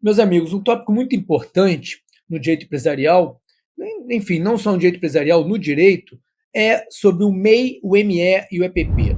Meus amigos, um tópico muito importante no direito empresarial, enfim, não só no direito empresarial, no direito, é sobre o MEI, o ME e o EPP.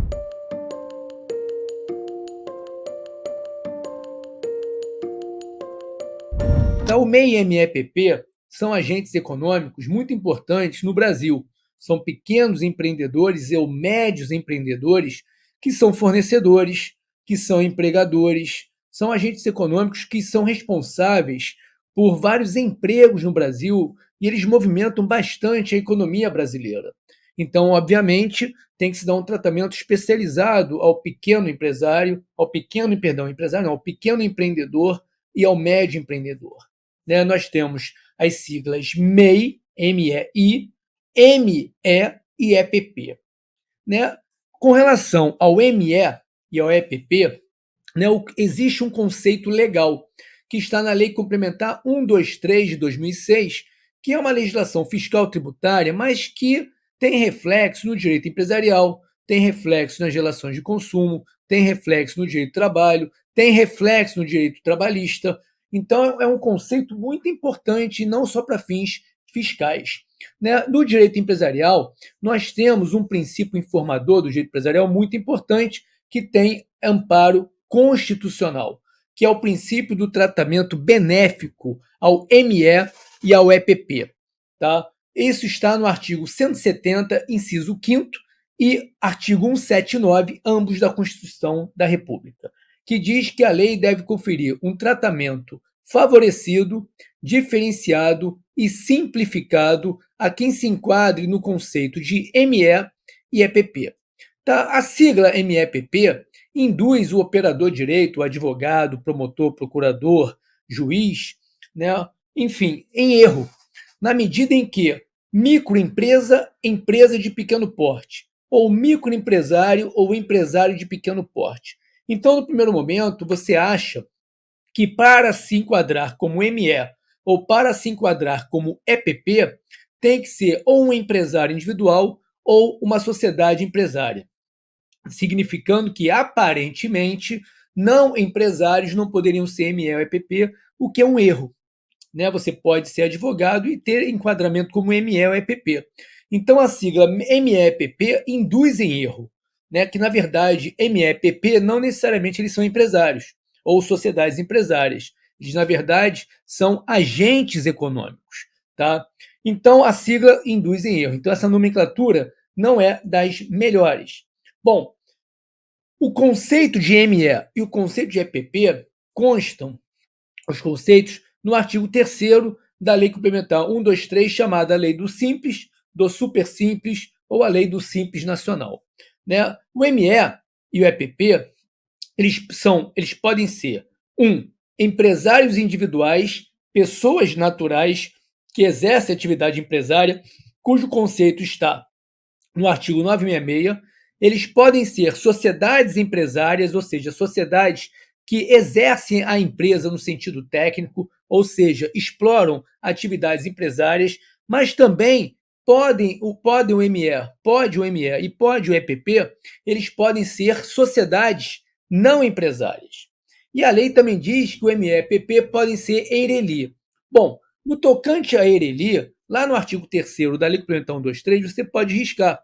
Então, o MEI, ME e EPP são agentes econômicos muito importantes no Brasil. São pequenos empreendedores ou médios empreendedores que são fornecedores, que são empregadores, são agentes econômicos que são responsáveis por vários empregos no Brasil e eles movimentam bastante a economia brasileira. Então, obviamente, tem que se dar um tratamento especializado ao pequeno empresário, ao pequeno empreendedor e ao médio empreendedor. Né? Nós temos as siglas MEI, MEI, ME e EPP. Né? Com relação ao ME e ao EPP, né, existe um conceito legal que está na Lei Complementar 123 de 2006, que é uma legislação fiscal tributária, mas que tem reflexo no direito empresarial, tem reflexo nas relações de consumo, tem reflexo no direito do trabalho, tem reflexo no direito trabalhista. Então, é um conceito muito importante, não só para fins fiscais. Né? No direito empresarial, nós temos um princípio informador do direito empresarial muito importante, que tem amparo constitucional, que é o princípio do tratamento benéfico ao ME e ao EPP. Tá? Isso está no artigo 170, inciso 5º, e artigo 179, ambos da Constituição da República, que diz que a lei deve conferir um tratamento favorecido, diferenciado e simplificado a quem se enquadre no conceito de ME e EPP. Tá? A sigla ME-EPP induz o operador de direito, o advogado, promotor, procurador, juiz, né, enfim, em erro, na medida em que microempresa, empresa de pequeno porte, ou microempresário ou empresário de pequeno porte. Então, no primeiro momento, você acha que para se enquadrar como ME ou para se enquadrar como EPP, tem que ser ou um empresário individual ou uma sociedade empresária, significando que, aparentemente, não empresários não poderiam ser ME ou EPP, o que é um erro. Né? Você pode ser advogado e ter enquadramento como ME ou EPP. Então, a sigla ME-EPP induz em erro, né? Que, na verdade, ME e EPP não necessariamente eles são empresários ou sociedades empresárias. Eles, na verdade, são agentes econômicos. Tá? Então, a sigla induz em erro. Então, essa nomenclatura não é das melhores. Bom, o conceito de ME e o conceito de EPP constam, os conceitos, no artigo 3º da Lei Complementar 123, chamada Lei do Simples, do Super Simples ou a Lei do Simples Nacional. Né? O ME e o EPP, eles podem ser, empresários individuais, pessoas naturais que exercem atividade empresária, cujo conceito está no artigo 966. Eles podem ser sociedades empresárias, ou seja, sociedades que exercem a empresa no sentido técnico, ou seja, exploram atividades empresárias, mas também pode o ME e pode o EPP, eles podem ser sociedades não empresárias. E a lei também diz que o ME e EPP podem ser EIRELI. Bom, no tocante a EIRELI, lá no artigo 3º da Lei Complementar 123, você pode riscar,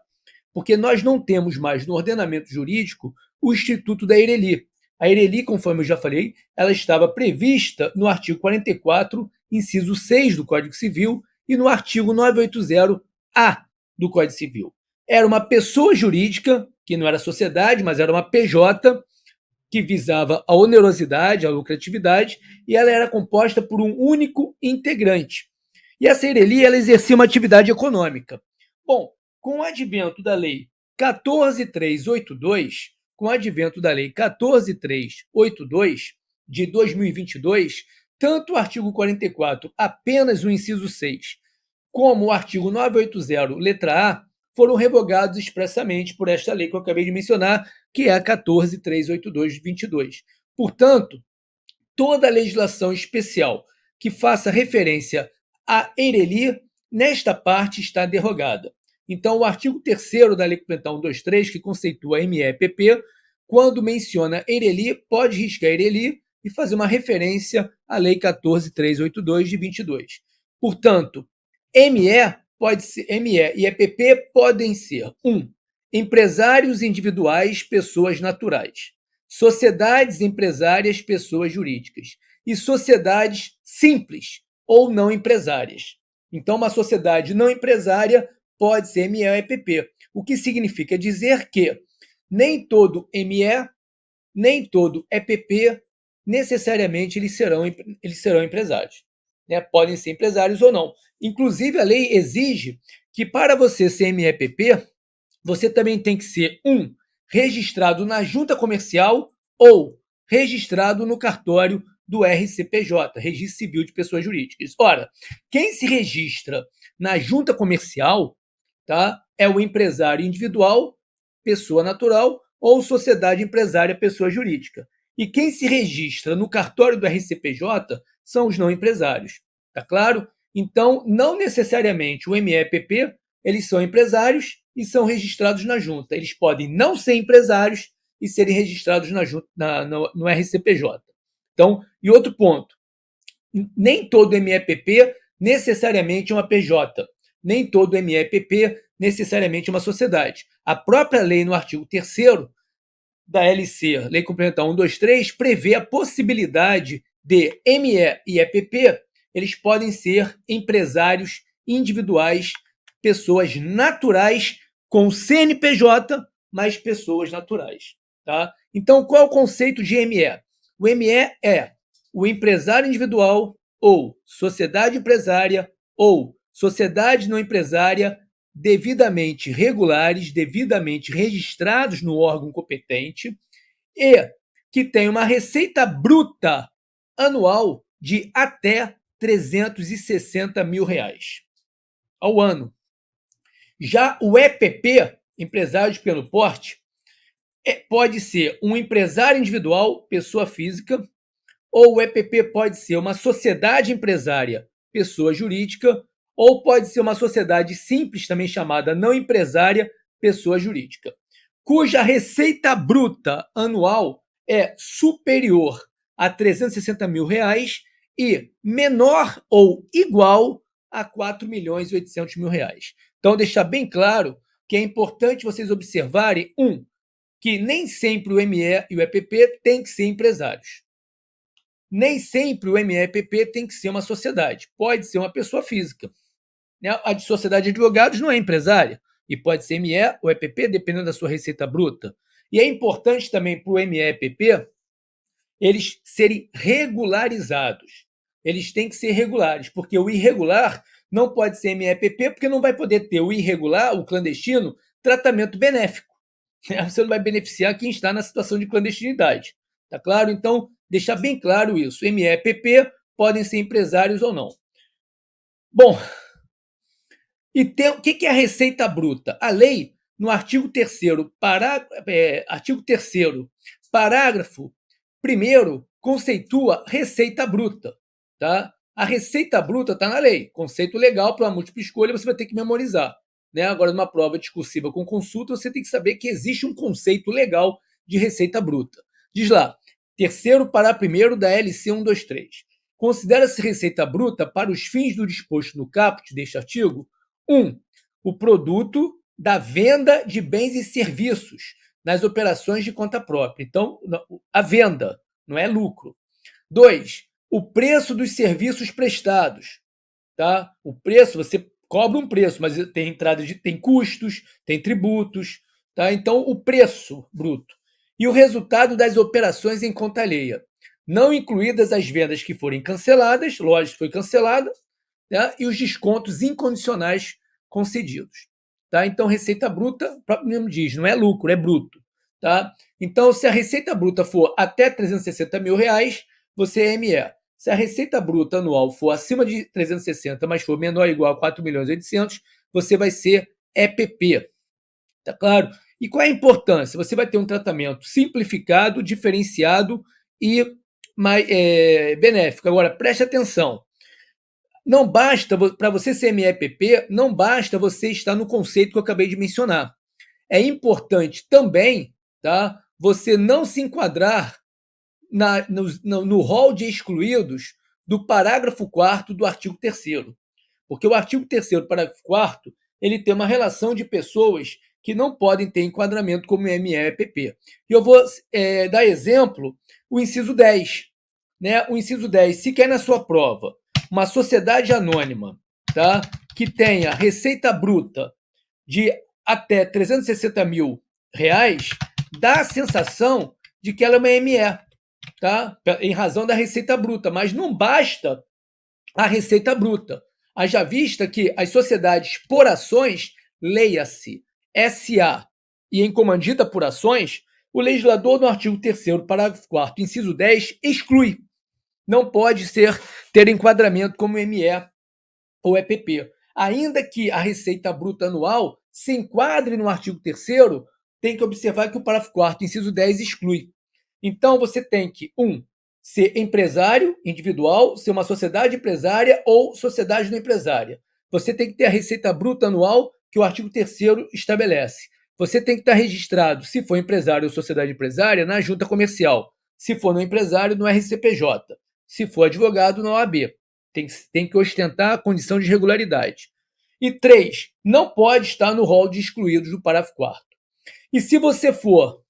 porque nós não temos mais no ordenamento jurídico o Instituto da EIRELI. A EIRELI, conforme eu já falei, ela estava prevista no artigo 44, inciso 6 do Código Civil e no artigo 980-A do Código Civil. Era uma pessoa jurídica, que não era sociedade, mas era uma PJ, que visava a onerosidade, a lucratividade, e ela era composta por um único integrante. E essa EIRELI, ela exercia uma atividade econômica. Bom, com o advento da Lei 14.382, de 2022, tanto o artigo 44, apenas o inciso 6, como o artigo 980, letra A, foram revogados expressamente por esta lei que eu acabei de mencionar, que é a 14.382 de 22. Portanto, toda legislação especial que faça referência a EIRELI, nesta parte está derrogada. Então, o artigo 3º da Lei Complementar 123, que conceitua ME-EPP, quando menciona EIRELI, pode riscar EIRELI, e fazer uma referência à Lei 14.382 de 22. Portanto, ME e EPP podem ser 1. Empresários individuais, pessoas naturais. Sociedades empresárias, pessoas jurídicas. E sociedades simples ou não empresárias. Então, uma sociedade não empresária pode ser ME ou EPP, o que significa dizer que nem todo ME, nem todo EPP, necessariamente eles serão empresários. Né? Podem ser empresários ou não. Inclusive, a lei exige que para você ser ME-EPP, você também tem que ser, registrado na junta comercial ou registrado no cartório do RCPJ, Registro Civil de Pessoas Jurídicas. Ora, quem se registra na junta comercial, tá, é o empresário individual, pessoa natural, ou sociedade empresária, pessoa jurídica. E quem se registra no cartório do RCPJ são os não empresários. Tá claro? Então, não necessariamente o ME-EPP, eles são empresários e são registrados na junta. Eles podem não ser empresários e serem registrados no RCPJ. Então, e outro ponto, nem todo ME-EPP necessariamente é uma PJ, nem todo ME-EPP necessariamente é uma sociedade. A própria lei, no artigo 3º da LC, Lei Complementar 123, prevê a possibilidade de ME e EPP, eles podem ser empresários individuais, pessoas naturais com CNPJ, mas pessoas naturais. Tá? Então, qual é o conceito de ME? O ME é o empresário individual ou sociedade empresária ou sociedade não empresária devidamente regulares, devidamente registrados no órgão competente e que tem uma receita bruta anual de até 360 mil reais ao ano. Já o EPP, empresário de pequeno porte, pode ser um empresário individual, pessoa física, ou o EPP pode ser uma sociedade empresária, pessoa jurídica, ou pode ser uma sociedade simples, também chamada não empresária, pessoa jurídica, cuja receita bruta anual é superior a 360 mil reais e menor ou igual a 4 milhões e 800 mil reais. Então, deixar bem claro que é importante vocês observarem, que nem sempre o ME e o EPP têm que ser empresários. Nem sempre o ME-EPP tem que ser uma sociedade, pode ser uma pessoa física. A de sociedade de advogados não é empresária, e pode ser ME ou EPP, dependendo da sua receita bruta. E é importante também para o ME e EPP eles serem regularizados. Eles têm que ser regulares, porque o irregular não pode ser ME-EPP, porque não vai poder ter o irregular, o clandestino, tratamento benéfico. Você não vai beneficiar quem está na situação de clandestinidade. Tá claro? Então, deixar bem claro isso. ME e EPP podem ser empresários ou não. Bom, e o que é a receita bruta? A lei, no artigo 3º, parágrafo 1º, conceitua receita bruta. Tá? A receita bruta está na lei. Conceito legal para uma múltipla escolha, você vai ter que memorizar. Né? Agora, numa prova discursiva com consulta, você tem que saber que existe um conceito legal de receita bruta. Diz lá, 3º parágrafo 1º da LC 123. Considera-se receita bruta, para os fins do disposto no caput deste artigo, 1. O produto da venda de bens e serviços nas operações de conta própria. Então, a venda, não é lucro. 2. O preço dos serviços prestados. Tá? O preço, você cobra um preço, mas tem entrada tem custos, tem tributos. Tá? Então, o preço bruto. E o resultado das operações em conta alheia, não incluídas as vendas que forem canceladas, lógico, foi cancelada, né? E os descontos incondicionais concedidos. Tá? Então, receita bruta, o próprio nome diz, não é lucro, é bruto. Tá? Então, se a receita bruta for até 360 mil reais, você é ME. Se a receita bruta anual for acima de 360, mas for menor ou igual a 4 milhões e 800, você vai ser EPP. Tá claro? E qual é a importância? Você vai ter um tratamento simplificado, diferenciado e mais benéfico. Agora, preste atenção. Não basta, para você ser ME-EPP, não basta você estar no conceito que eu acabei de mencionar. É importante também, tá, você não se enquadrar no rol de excluídos do parágrafo 4º do artigo 3º. Porque o artigo 3º, parágrafo 4º, ele tem uma relação de pessoas que não podem ter enquadramento como ME-EPP. E eu vou dar exemplo, o inciso 10. Né? O inciso 10, se quer na sua prova uma sociedade anônima, tá? Que tenha receita bruta de até R$360 mil, dá a sensação de que ela é uma ME, tá? Em razão da receita bruta, mas não basta a receita bruta. Haja vista que as sociedades por ações, leia-se SA e em comandita por ações, o legislador, no artigo 3º, parágrafo 4º, inciso 10, exclui. Não pode ter enquadramento como ME ou EPP. Ainda que a receita bruta anual se enquadre no artigo 3º, tem que observar que o parágrafo 4º, inciso 10, exclui. Então, você tem que, ser empresário individual, ser uma sociedade empresária ou sociedade não empresária. Você tem que ter a receita bruta anual que o artigo 3º estabelece. Você tem que estar registrado, se for empresário ou sociedade empresária, na junta comercial. Se for não empresário, no RCPJ. Se for advogado, na OAB. Tem que ostentar a condição de regularidade. E 3, não pode estar no rol de excluídos do parágrafo 4º. E se você for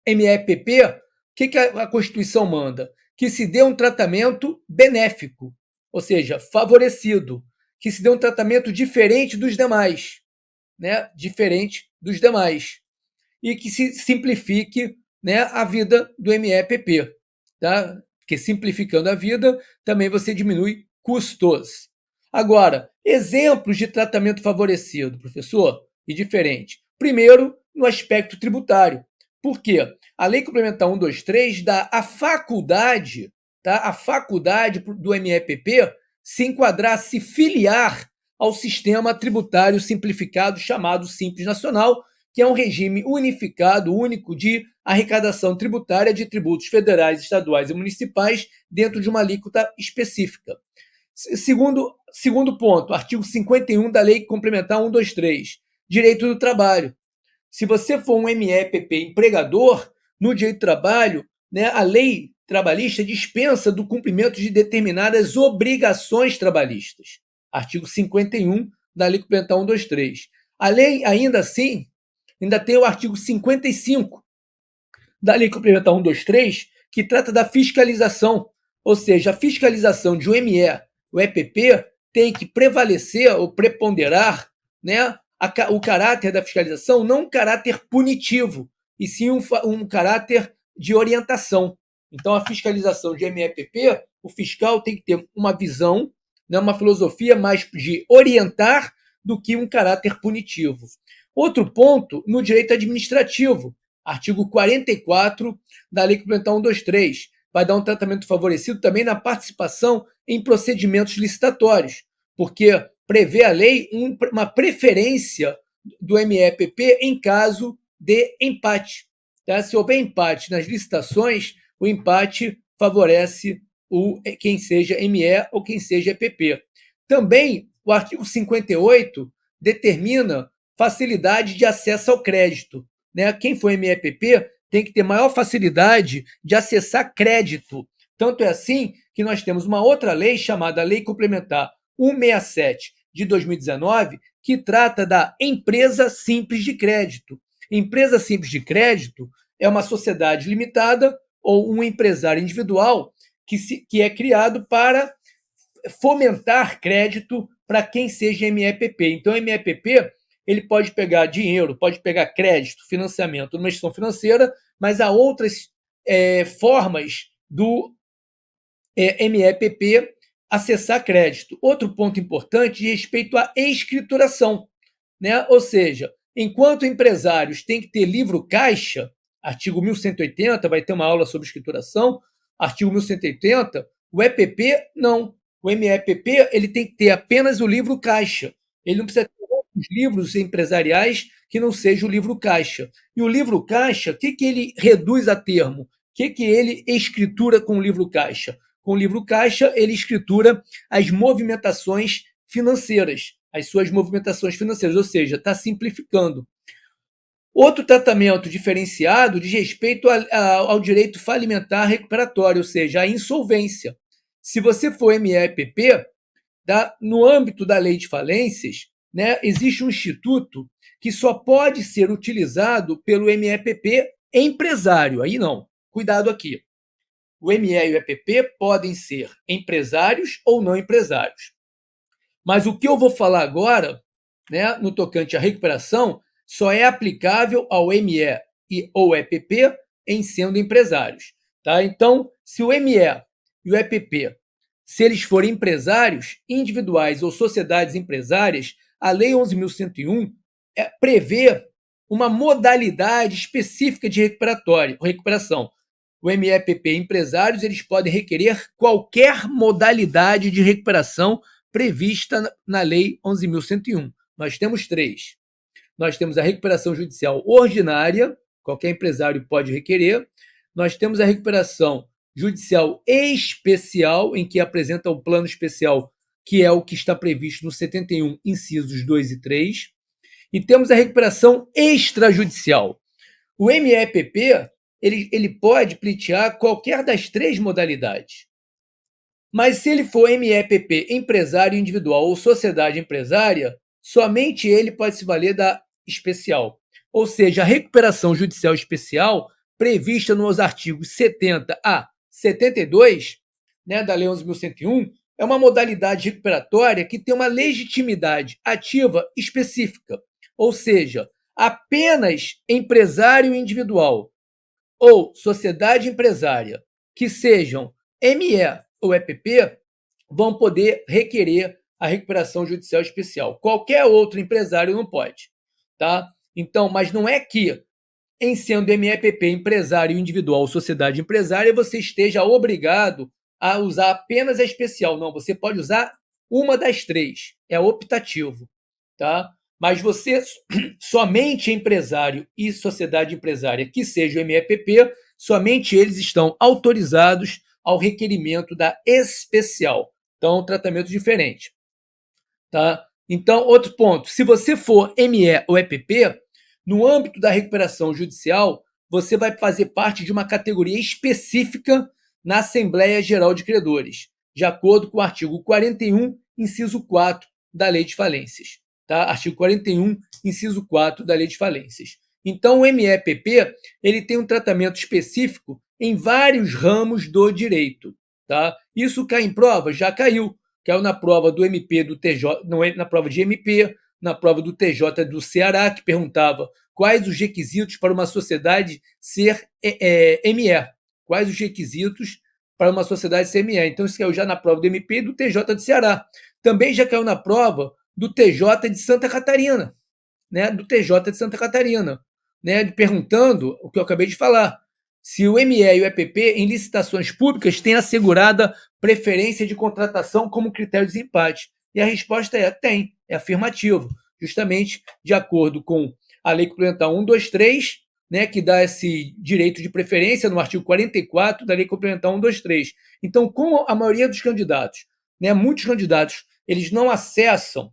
ME-EPP, o que a Constituição manda? Que se dê um tratamento benéfico, ou seja, favorecido, que se dê um tratamento diferente dos demais, né? Diferente dos demais, e que se simplifique, né, a vida do ME-EPP, tá? Porque simplificando a vida, também você diminui custos. Agora, exemplos de tratamento favorecido, professor, e diferente. Primeiro, no aspecto tributário. Por quê? A Lei Complementar 123 dá a faculdade, tá? A faculdade do ME-EPP se enquadrar, se filiar ao sistema tributário simplificado chamado Simples Nacional, que é um regime unificado, único de arrecadação tributária de tributos federais, estaduais e municipais dentro de uma alíquota específica. Segundo ponto, artigo 51 da Lei Complementar 123, direito do trabalho. Se você for um ME-EPP empregador, no direito do trabalho, né, a lei trabalhista dispensa do cumprimento de determinadas obrigações trabalhistas. Artigo 51 da Lei Complementar 123. A lei, ainda assim, ainda tem o artigo 55 da Lei Complementar 123, que trata da fiscalização, ou seja, a fiscalização de um ME, o EPP, tem que prevalecer ou preponderar, né, o caráter da fiscalização, não um caráter punitivo, e sim um caráter de orientação. Então, a fiscalização de ME-EPP, o fiscal tem que ter uma visão, né, uma filosofia mais de orientar do que um caráter punitivo. Outro ponto, no direito administrativo, artigo 44 da Lei Complementar 123, vai dar um tratamento favorecido também na participação em procedimentos licitatórios, porque prevê a lei uma preferência do ME-EPP em caso de empate. Tá? Se houver empate nas licitações, o empate favorece quem seja ME ou quem seja EPP. Também o artigo 58 determina facilidade de acesso ao crédito. Né? Quem for ME-EPP tem que ter maior facilidade de acessar crédito. Tanto é assim que nós temos uma outra lei chamada Lei Complementar 167 de 2019, que trata da empresa simples de crédito. Empresa simples de crédito é uma sociedade limitada ou um empresário individual que é criado para fomentar crédito para quem seja ME-EPP. Então, ME-EPP ele pode pegar dinheiro, pode pegar crédito, financiamento numa instituição financeira, mas há outras formas do ME-EPP acessar crédito. Outro ponto importante diz respeito à escrituração, né? Ou seja, enquanto empresários têm que ter livro caixa, artigo 1180, vai ter uma aula sobre escrituração, artigo 1180, o EPP não. O ME-EPP ele tem que ter apenas o livro caixa. Ele não precisa ter outros livros empresariais que não seja o livro caixa. E o livro caixa, o que ele reduz a termo? O que ele escritura com o livro caixa? Com o livro caixa, ele escritura as movimentações financeiras, as suas movimentações financeiras, ou seja, está simplificando. Outro tratamento diferenciado diz respeito ao direito falimentar recuperatório, ou seja, a insolvência. Se você for MEPP, no âmbito da lei de falências, né, existe um instituto que só pode ser utilizado pelo MEPP empresário. Aí não, cuidado aqui. O ME e o EPP podem ser empresários ou não empresários. Mas o que eu vou falar agora, né, no tocante à recuperação, só é aplicável ao ME ou EPP em sendo empresários. Tá? Então, se o ME e o EPP, se eles forem empresários individuais ou sociedades empresárias, a Lei 11.101 prevê uma modalidade específica de recuperação. O MEPP empresários, eles podem requerer qualquer modalidade de recuperação prevista na Lei 11.101. Nós temos três. Nós temos a recuperação judicial ordinária, qualquer empresário pode requerer. Nós temos a recuperação judicial especial, em que apresenta o plano especial, que é o que está previsto no 71, incisos 2 e 3. E temos a recuperação extrajudicial. O MEPP, ele pode pleitear qualquer das três modalidades. Mas se ele for MEPP empresário individual ou sociedade empresária, somente ele pode se valer da especial. Ou seja, a recuperação judicial especial, prevista nos artigos 70 a 72, né, da Lei 11.101, é uma modalidade recuperatória que tem uma legitimidade ativa específica. Ou seja, apenas empresário individual ou sociedade empresária que sejam ME ou EPP vão poder requerer a recuperação judicial especial. Qualquer outro empresário não pode, tá? Então, mas não é que, em sendo MEPP empresário individual ou sociedade empresária, você esteja obrigado a usar apenas a especial. Não, você pode usar uma das três. É optativo, tá? Mas você, somente empresário e sociedade empresária que seja o MEPP, somente eles estão autorizados ao requerimento da especial. Então, um tratamento diferente. Tá? Então, outro ponto, se você for ME ou EPP, no âmbito da recuperação judicial, você vai fazer parte de uma categoria específica na Assembleia Geral de Credores, de acordo com o artigo 41, inciso 4 da Lei de Falências. Tá? Artigo 41, inciso 4 da Lei de Falências. Então, o MEPP, ele tem um tratamento específico em vários ramos do direito. Tá? Isso cai em prova? Já caiu. Caiu na prova do MP do TJ, não é na prova de MP, na prova do TJ do Ceará, que perguntava quais os requisitos para uma sociedade ser ME. Quais os requisitos para uma sociedade ser ME. Então, isso caiu já na prova do MP e do TJ do Ceará. Também já caiu na prova do TJ de Santa Catarina, né? Do TJ de Santa Catarina, né? Perguntando o que eu acabei de falar. Se o ME e o EPP, em licitações públicas, têm assegurada preferência de contratação como critério de desempate. E a resposta é tem, é afirmativo, justamente de acordo com a Lei Complementar 123, né, que dá esse direito de preferência no artigo 44 da Lei Complementar 123. Então, como a maioria dos candidatos, né, muitos candidatos, eles não acessam,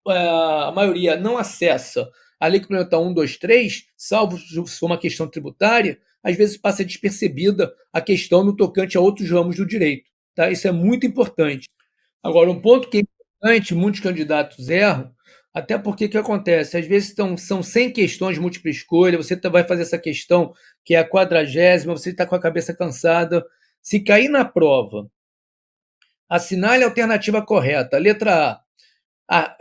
a maioria não acessa a Lei Complementar 123, salvo se for uma questão tributária, às vezes passa despercebida a questão no tocante a outros ramos do direito. Tá? Isso é muito importante. Agora, um ponto que é importante, muitos candidatos erram, até porque o que acontece? Às vezes são 100 questões de múltipla escolha, você vai fazer essa questão, que é a 40ª, você está com a cabeça cansada. Se cair na prova, assinale a alternativa correta. Letra A.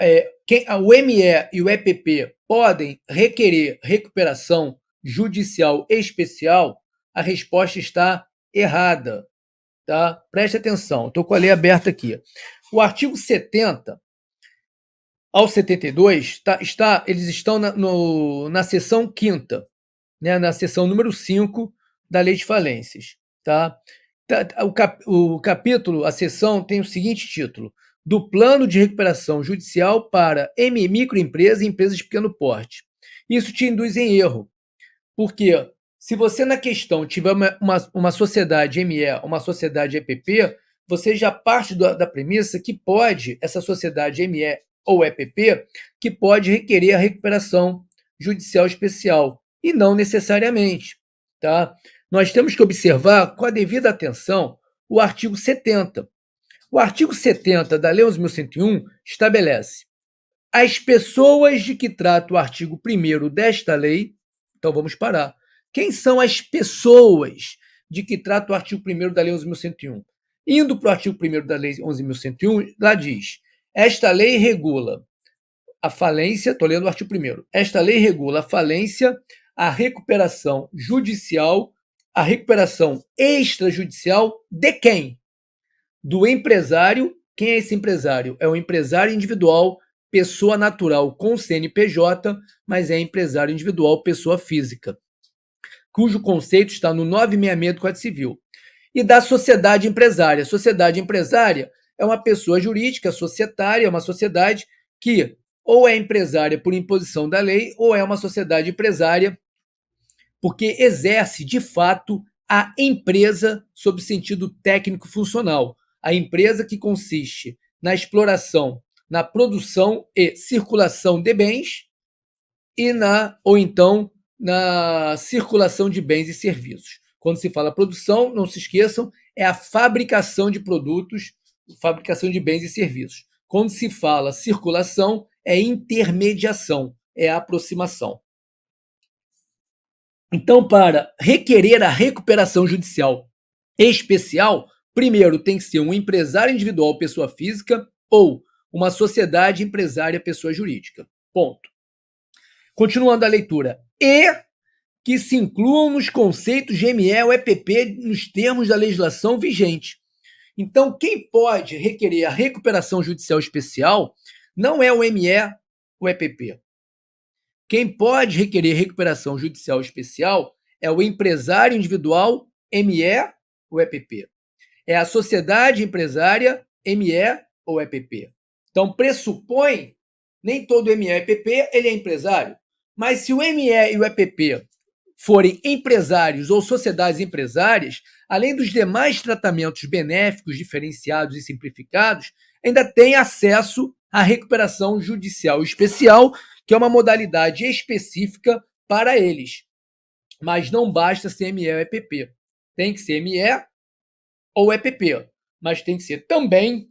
O ME e o EPP podem requerer recuperação judicial especial? A resposta está errada. Tá? Preste atenção, estou com a lei aberta aqui. O artigo 70 ao 72, eles estão na seção 5ª, né, na seção número 5 da Lei de Falências. Tá? O capítulo, a seção, tem o seguinte título: do Plano de Recuperação Judicial para microempresas e empresas de pequeno porte. Isso te induz em erro, porque se você na questão tiver uma sociedade ME, uma sociedade EPP, você já parte da premissa que pode, essa sociedade ME ou EPP, que pode requerer a recuperação judicial especial, e não necessariamente. Tá? Nós temos que observar com a devida atenção o artigo 70. O artigo 70 da Lei 11.101 estabelece as pessoas de que trata o artigo 1º desta lei. Então vamos parar. Quem são as pessoas de que trata o artigo 1º da Lei 11.101? Indo para o artigo 1º da Lei 11.101, lá diz: esta lei regula a falência, estou lendo o artigo 1º, esta lei regula a falência, a recuperação judicial, a recuperação extrajudicial de quem? Do empresário. Quem é esse empresário? É um empresário individual, pessoa natural com CNPJ, mas é empresário individual, pessoa física, cujo conceito está no 966 do Código Civil. E da sociedade empresária. Sociedade empresária é uma pessoa jurídica, societária, é uma sociedade que ou é empresária por imposição da lei, ou é uma sociedade empresária porque exerce, de fato, a empresa sob sentido técnico-funcional. A empresa que consiste na exploração, na produção e circulação de bens ou então na circulação de bens e serviços. Quando se fala produção, não se esqueçam, é a fabricação de produtos, fabricação de bens e serviços. Quando se fala circulação, é intermediação, é aproximação. Então, para requerer a recuperação judicial especial, primeiro tem que ser um empresário individual, pessoa física, ou uma sociedade empresária, pessoa jurídica. Ponto. Continuando a leitura. E que se incluam nos conceitos de ME ou EPP nos termos da legislação vigente. Então, quem pode requerer a recuperação judicial especial não é o ME ou EPP. Quem pode requerer recuperação judicial especial é o empresário individual, ME ou EPP. É a sociedade empresária, ME ou EPP. Então, pressupõe, nem todo ME ou EPP ele é empresário, mas se o ME e o EPP forem empresários ou sociedades empresárias, além dos demais tratamentos benéficos, diferenciados e simplificados, ainda tem acesso à recuperação judicial especial, que é uma modalidade específica para eles. Mas não basta ser ME ou EPP. Tem que ser ME ou EPP, mas tem que ser também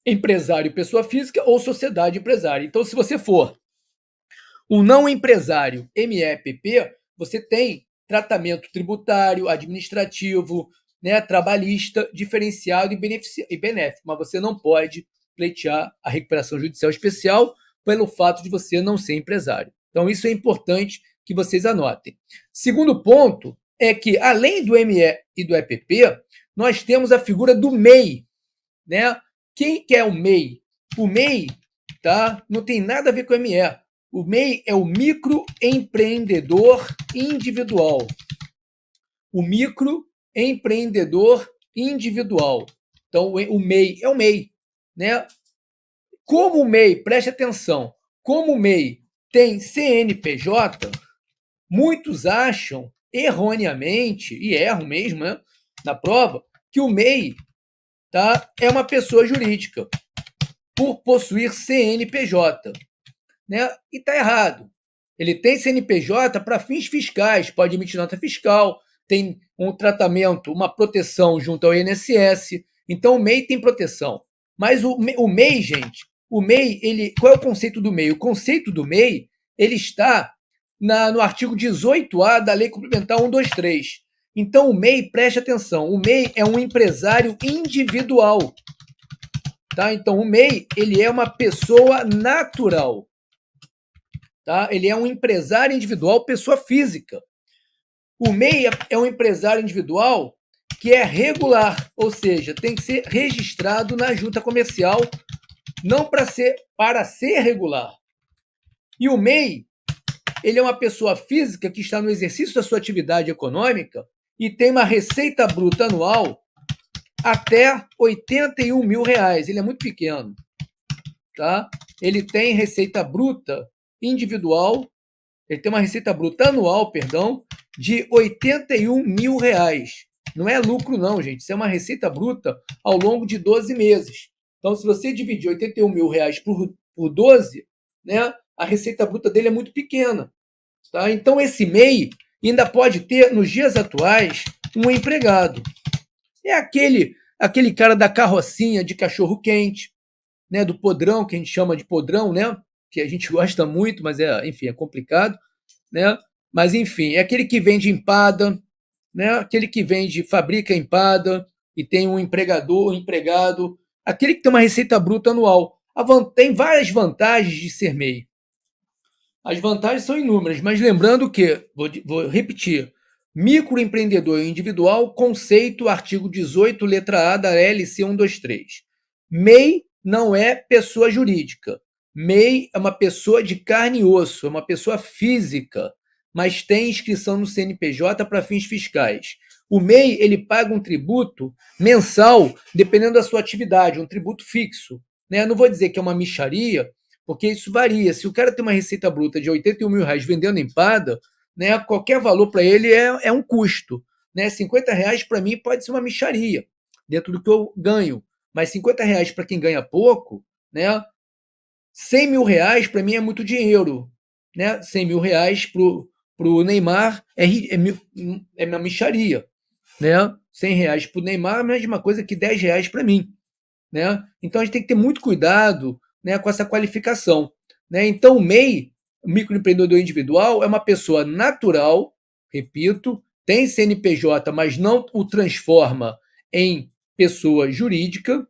empresário, pessoa física ou sociedade empresária. Então, se você for um não empresário ME-EPP, você tem tratamento tributário, administrativo, né, trabalhista, diferenciado e benéfico, mas você não pode pleitear a recuperação judicial especial pelo fato de você não ser empresário. Então, isso é importante que vocês anotem. Segundo ponto é que, além do ME e do EPP, nós temos a figura do MEI. Né? Quem que é o MEI? O MEI, tá, não tem nada a ver com o ME. O MEI é o microempreendedor individual. O microempreendedor individual. Então, o MEI é o MEI. Né? Como o MEI, preste atenção, como o MEI tem CNPJ, muitos acham, erroneamente, e erram mesmo, né, na prova, que o MEI, tá, é uma pessoa jurídica, por possuir CNPJ. Né? E está errado. Ele tem CNPJ para fins fiscais, pode emitir nota fiscal, tem um tratamento, uma proteção junto ao INSS. Então, o MEI tem proteção. Mas o MEI, gente, o MEI, qual é o conceito do MEI? O conceito do MEI ele está no artigo 18A da Lei Complementar 123. Então, o MEI, preste atenção, o MEI é um empresário individual. Tá? Então, o MEI ele é uma pessoa natural. Tá? Ele é um empresário individual, pessoa física. O MEI é um empresário individual que é regular, ou seja, tem que ser registrado na junta comercial, não para ser regular. E o MEI, ele é uma pessoa física que está no exercício da sua atividade econômica e tem uma receita bruta anual até R$81 mil. Ele é muito pequeno. Tá? Ele tem receita bruta individual, ele tem uma receita bruta anual, de R$81 mil. Não é lucro não, gente, isso é uma receita bruta ao longo de 12 meses. Então, se você dividir R$81 mil por 12, né, a receita bruta dele é muito pequena. Tá? Então, esse MEI ainda pode ter, nos dias atuais, um empregado. É aquele cara da carrocinha de cachorro-quente, né, do podrão, que a gente chama de podrão, né, que a gente gosta muito, mas enfim, é complicado, né? Mas enfim, é aquele que vende empada, né? Aquele que vende, fabrica empada e tem um empregador, um empregado, aquele que tem uma receita bruta anual. Tem várias vantagens de ser MEI. As vantagens são inúmeras, mas lembrando que, vou repetir, microempreendedor individual, conceito, artigo 18, letra A da LC 123. MEI não é pessoa jurídica. MEI é uma pessoa de carne e osso, é uma pessoa física, mas tem inscrição no CNPJ para fins fiscais. O MEI, ele paga um tributo mensal, dependendo da sua atividade, um tributo fixo. Né? Eu não vou dizer que é uma mixaria, porque isso varia. Se o cara tem uma receita bruta de R$ 81.000 vendendo empada, né, qualquer valor para ele é um custo. Né? R$ 50 para mim pode ser uma mixaria, dentro do que eu ganho. Mas R$ 50 para quem ganha pouco, né? R$ 100.000 para mim é muito dinheiro. Né? R$ 100.000 para o Neymar é uma mixaria. Né? R$ 100 para o Neymar é a mesma coisa que R$ 10 para mim. Né? Então a gente tem que ter muito cuidado, né, com essa qualificação. Né? Então o MEI, o microempreendedor individual, é uma pessoa natural, repito, tem CNPJ, mas não o transforma em pessoa jurídica.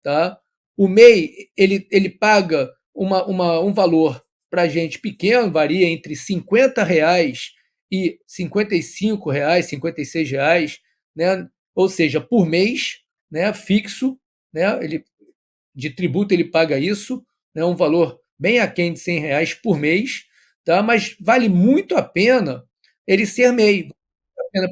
Tá? O MEI ele paga um valor para a gente pequeno, varia entre R$ 50 e R$ 55, R$ 56, né? Ou seja, por mês, né, fixo, né, de tributo ele paga isso, né, um valor bem aquém de R$ 100 por mês, tá? Mas vale muito a pena ele ser MEI.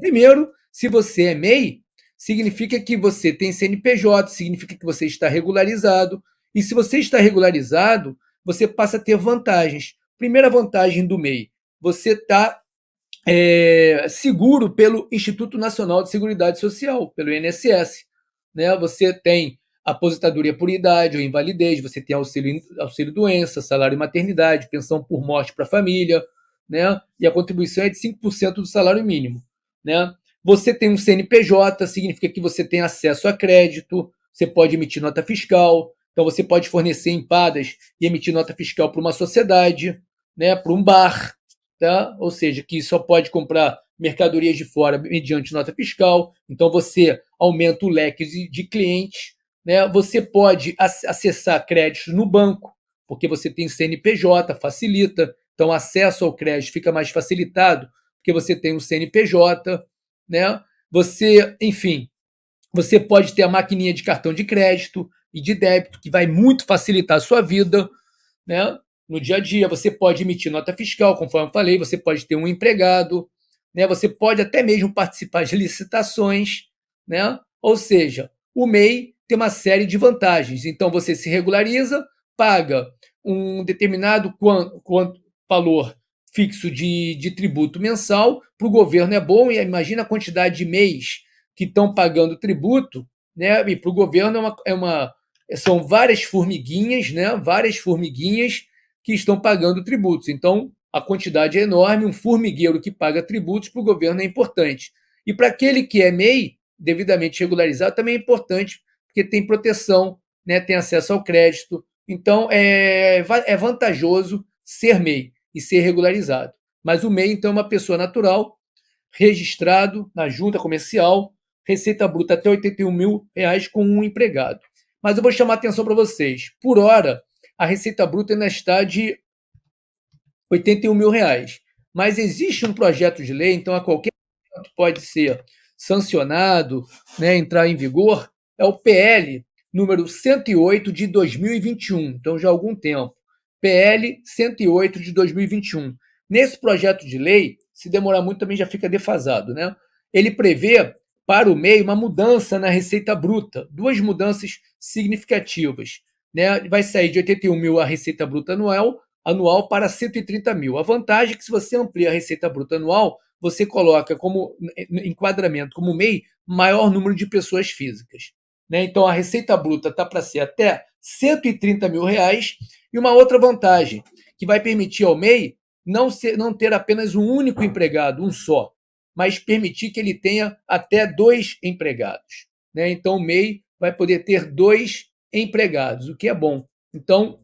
Primeiro, se você é MEI, significa que você tem CNPJ, significa que você está regularizado, e se você está regularizado, você passa a ter vantagens. Primeira vantagem do MEI, você está seguro pelo Instituto Nacional de Seguridade Social, pelo INSS. Né? Você tem aposentadoria por idade ou invalidez, você tem auxílio doença, salário maternidade, pensão por morte para a família, né? E a contribuição é de 5% do salário mínimo. Né? Você tem um CNPJ, significa que você tem acesso a crédito, você pode emitir nota fiscal, então você pode fornecer empadas e emitir nota fiscal para uma sociedade, né? Para um bar, tá? Ou seja, que só pode comprar mercadorias de fora mediante nota fiscal, então você aumenta o leque de clientes, né? Você pode acessar créditos no banco, porque você tem CNPJ, facilita, então acesso ao crédito fica mais facilitado, porque você tem um CNPJ, né? Você, enfim, você pode ter a maquininha de cartão de crédito e de débito, que vai muito facilitar a sua vida, né? No dia a dia, você pode emitir nota fiscal, conforme eu falei, você pode ter um empregado, né? Você pode até mesmo participar de licitações, né? Ou seja, o MEI tem uma série de vantagens. Então, você se regulariza, paga um determinado valor fixo de tributo mensal, para o governo é bom, e imagina a quantidade de MEIs que estão pagando tributo, né? E para o governo são várias formiguinhas, né? Várias formiguinhas que estão pagando tributos. Então, a quantidade é enorme, um formigueiro que paga tributos para o governo é importante. E para aquele que é MEI, devidamente regularizado, também é importante, porque tem proteção, né? Tem acesso ao crédito. Então, é vantajoso ser MEI e ser regularizado. Mas o MEI, então, é uma pessoa natural, registrado na junta comercial, receita bruta até R$ 81.000 com um empregado. Mas eu vou chamar a atenção para vocês. Por hora, a receita bruta ainda está de R$ 81.000. Mas existe um projeto de lei, então a qualquer momento pode ser sancionado, né, entrar em vigor, é o PL número 108 de 2021, então já há algum tempo. PL 108 de 2021. Nesse projeto de lei, se demorar muito também já fica defasado, né? Ele prevê para o MEI uma mudança na receita bruta, duas mudanças significativas, né? Vai sair de 81.000 a receita bruta anual para 130.000. A vantagem é que se você amplia a receita bruta anual, você coloca como enquadramento como MEI maior número de pessoas físicas. Né? Então a receita bruta está para ser até R$ 130.000. E uma outra vantagem, que vai permitir ao MEI não ter apenas um único empregado, um só, mas permitir que ele tenha até 2 empregados, né? Então, o MEI vai poder ter 2 empregados, o que é bom. Então,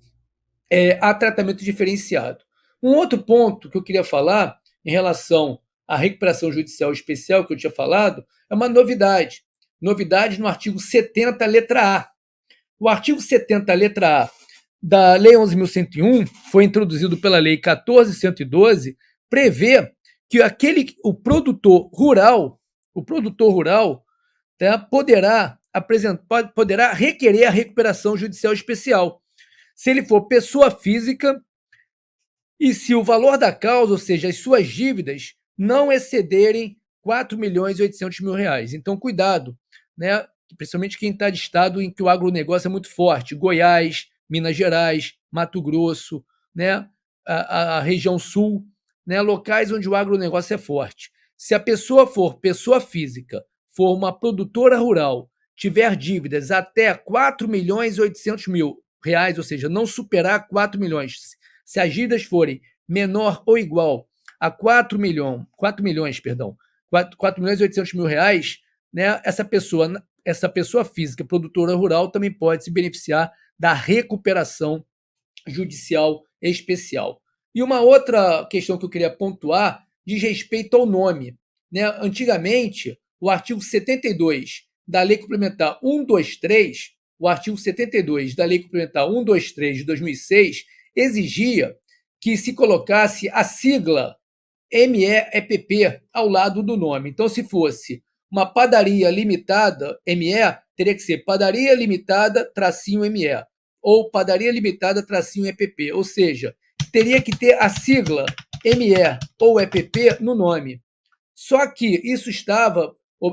há tratamento diferenciado. Um outro ponto que eu queria falar em relação à recuperação judicial especial que eu tinha falado é uma novidade. Novidade no artigo 70, letra A. O artigo 70, letra A, da Lei 11.101, foi introduzido pela Lei 14.112, prevê que o produtor rural, tá, poderá requerer a recuperação judicial especial, se ele for pessoa física e se o valor da causa, ou seja, as suas dívidas, não excederem 4.800.000 reais. Então, cuidado, né? Principalmente quem está de estado em que o agronegócio é muito forte, Goiás, Minas Gerais, Mato Grosso, né? a região sul, né? Locais onde o agronegócio é forte. Se a pessoa for pessoa física, for uma produtora rural, tiver dívidas até 4.800.000 reais, ou seja, não superar 4 milhões, se as dívidas forem menor ou igual a 4 milhões, 4.800.000 reais, né, essa pessoa física, produtora rural, também pode se beneficiar da recuperação judicial especial. E uma outra questão que eu queria pontuar diz respeito ao nome, né? Antigamente, o artigo 72 da Lei Complementar 123, o artigo 72 da Lei Complementar 123 de 2006, exigia que se colocasse a sigla MEEPP ao lado do nome. Então, se fosse uma padaria limitada, ME, teria que ser padaria limitada, tracinho ME, ou padaria limitada, tracinho EPP, ou seja, teria que ter a sigla ME ou EPP no nome. Só que isso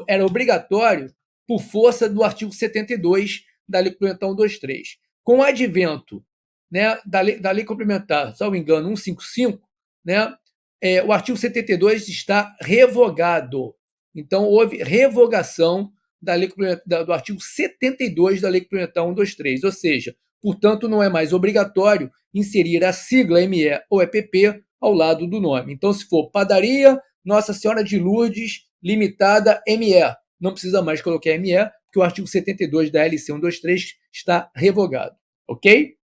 era obrigatório por força do artigo 72 da Lei Complementar 123. Com o advento, né, da lei Complementar, salvo engano, 155, né, o artigo 72 está revogado. Então, houve revogação do artigo 72 da Lei Complementar 123, ou seja, portanto, não é mais obrigatório inserir a sigla ME ou EPP ao lado do nome. Então, se for padaria Nossa Senhora de Lourdes Limitada ME, não precisa mais colocar ME, porque o artigo 72 da LC 123 está revogado. Ok?